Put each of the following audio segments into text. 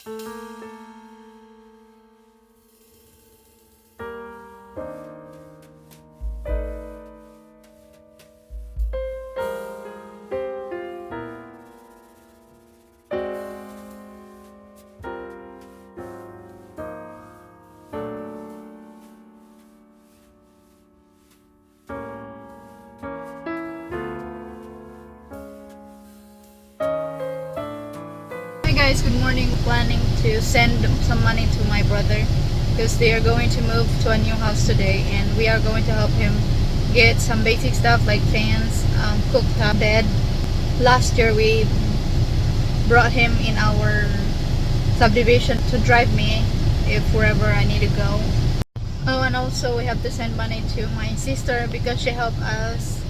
Hi guys, good morning. Planning to send some money to my brother because they are going to move to a new house today, and we are going to help him get some basic stuff like fans, cooktop, bed. Last year we brought him in our subdivision to drive me if wherever I need to go. Oh, and also we have to send money to my sister because she helped us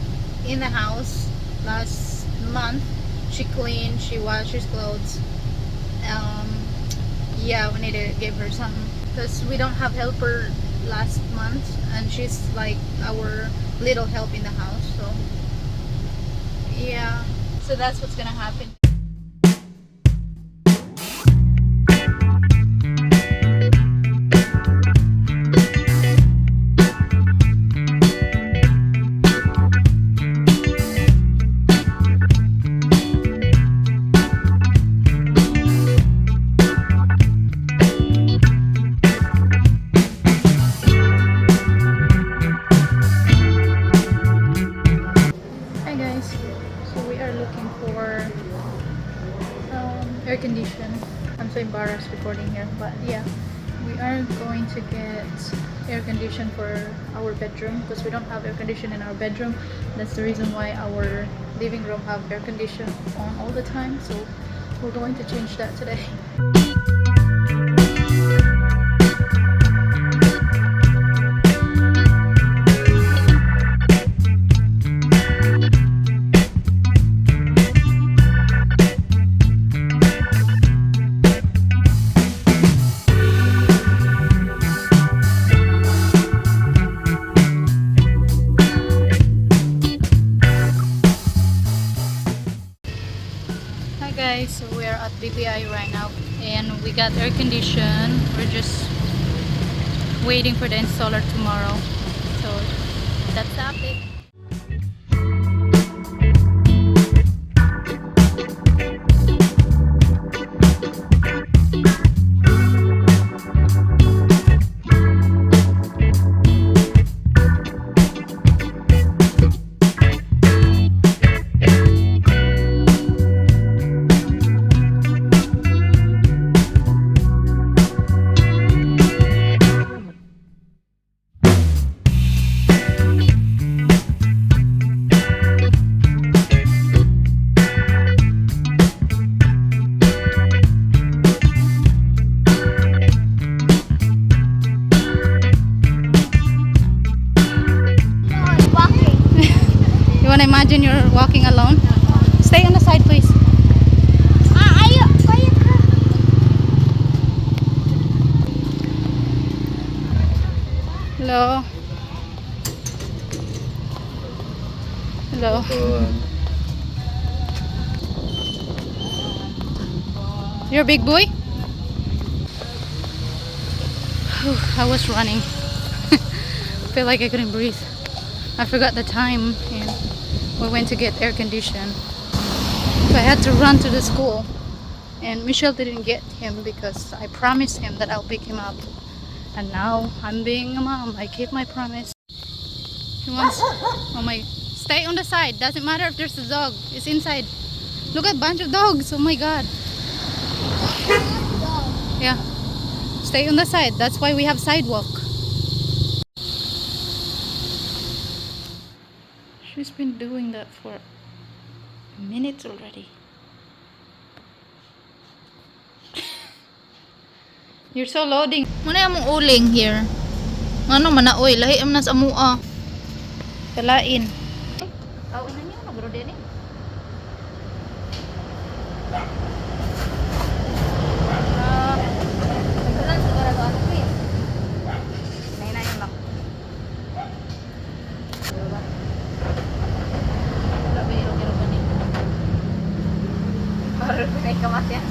in the house last month. She cleaned, she washes clothes. Yeah, we need to give her something because we don't have helper last month, and she's like our little help in the house. So yeah, so that's what's gonna happen. Hi guys, so we are looking for air condition. I'm so embarrassed recording here, but yeah, we are going to get air condition for our bedroom because we don't have air condition in our bedroom. That's the reason why our living room have air condition on all the time, so we're going to change that today. Hi guys, so we are at BPI right now and we got air condition. We're just waiting for the installer tomorrow. So that's the update. You want to imagine you're walking alone? Stay on the side, please. Hello. Hello. You're a big boy? I was running. Feel like I couldn't breathe. I forgot the time and we went to get air condition. So I had to run to the school, and Michelle didn't get him because I promised him that I'll pick him up. And now I'm being a mom. I keep my promise. He wants, oh my, stay on the side. Doesn't matter if there's a dog. It's inside. Look at a bunch of dogs. Oh my god. Yeah. Stay on the side. That's why we have sidewalk. She's been doing that for minutes already. You're so loading. Muna yung mong uling here. Ano man na oy, lahi am na sa mua. Kalain. Oh, ina niyo na bro din eh. Nagdalan sa gara ko ano eh. Nay yun lang. Wala ba yung ba ni? Para pinay kamas yan.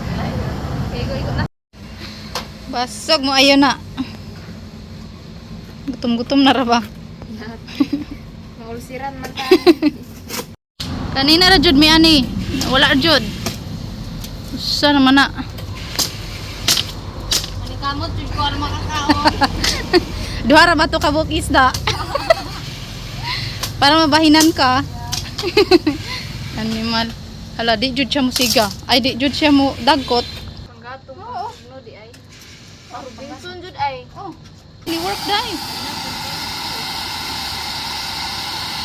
Okay, go na. Basog mo ayo na. Gutom-gutom na ra ba? Maulsiran man ta. Kanina ra jud mi ani. Wala jud. Usa naman na. Manikamot jud ko ang makakaon. Duha ra ba to ka buok isda? Para mabahinan ka. Animal. Hala, di jud siya mo siga. Ay, di jud siya mo dagkot. Panggatong no di ay. Robinson jud ay. Oh. Ni work dai.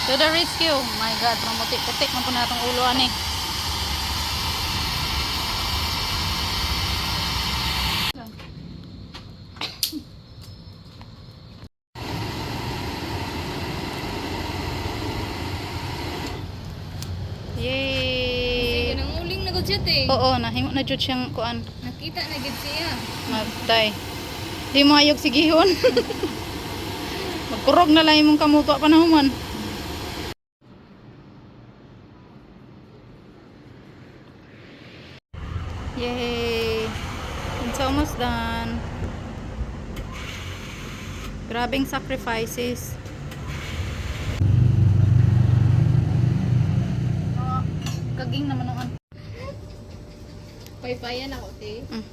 To the rescue. My God, mamutik-putik man po na itong ulo ani. Yay! Sige nang uling na gud siya te. Oo, nahimo na jud siyang kuan. Nakita na gid siya. Magtay. Di mo ayog sigihon. Magkurog na lang imong kamuto panahuman. Yay! It's almost done. Grabing sacrifices. Oh, kaging naman ang Paypayan ako te. Mm.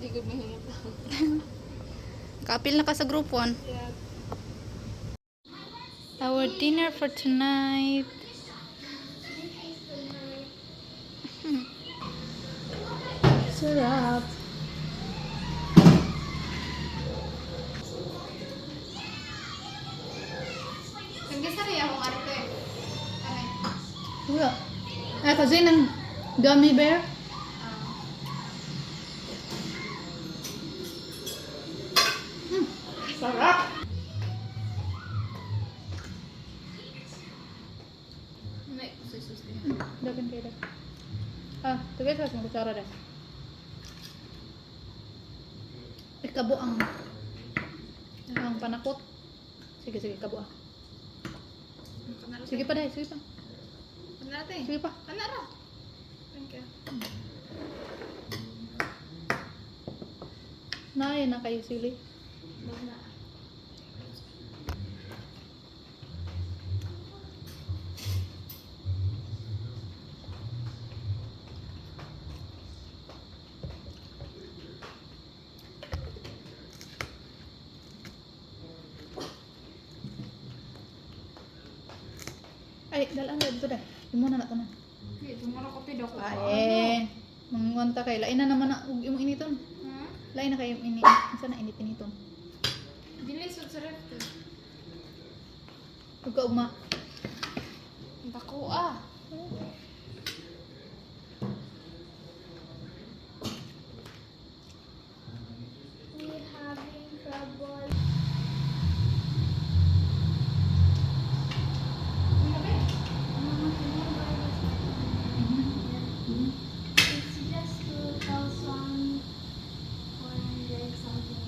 Di gud mahimot. Kapil na ka sa group 1. Yeah. Our dinner for tonight. Sarap. Kangga rin akong arte. Ay. Wala. Ay, kasi ng gummy bear. Sarap. May sus. Dagan kayo dah. Ah, tugay sa mga kutsara dah. Kabo ang panakot. Sige, kabo ah. Sige pa dai, sige pa. Panate. Sige pa. Panara. Thank you. Nay na kayo sili. Bana. Ay, dalaan na dito dah. Imo na nato na. Di tumara ko tido ko. Ay, mangunta kay lain na naman na ug imong initon. Ha? Lain na kay ini. Unsa na init initon? Dili sud sa ref. Ug ka ugma. Bako ah. We having trouble. It's just 2,400 something.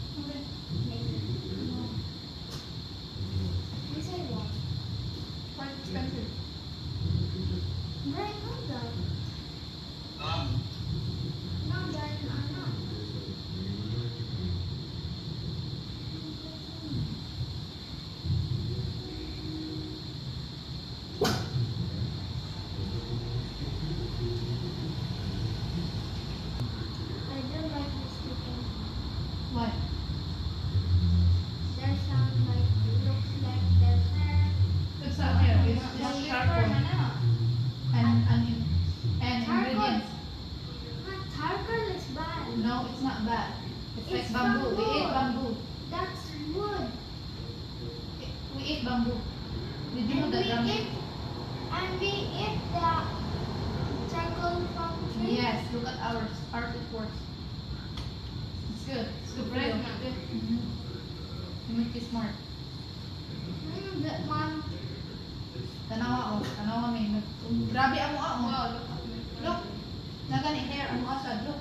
Maybe. No. Yes, I want. Quite expensive. Right, not that. Not that, not. I don't like this chicken. Why? Their sound like looks like their hair. It's not here. It's charcoal. And Charcoal. ingredients. Not charcoal is bad. No, it's not bad. It's like It's bamboo. We bamboo. eat bamboo. That's wood. We eat bamboo. Did you know And that we bamboo? eat the charcoal from tree. Yes, look at ours. Ours it works. It's good. It's good for you. You make you smart. That mom. Tanawa Tanawa may. Grabe amo amo. Look. Nagani hair amo asad. Look.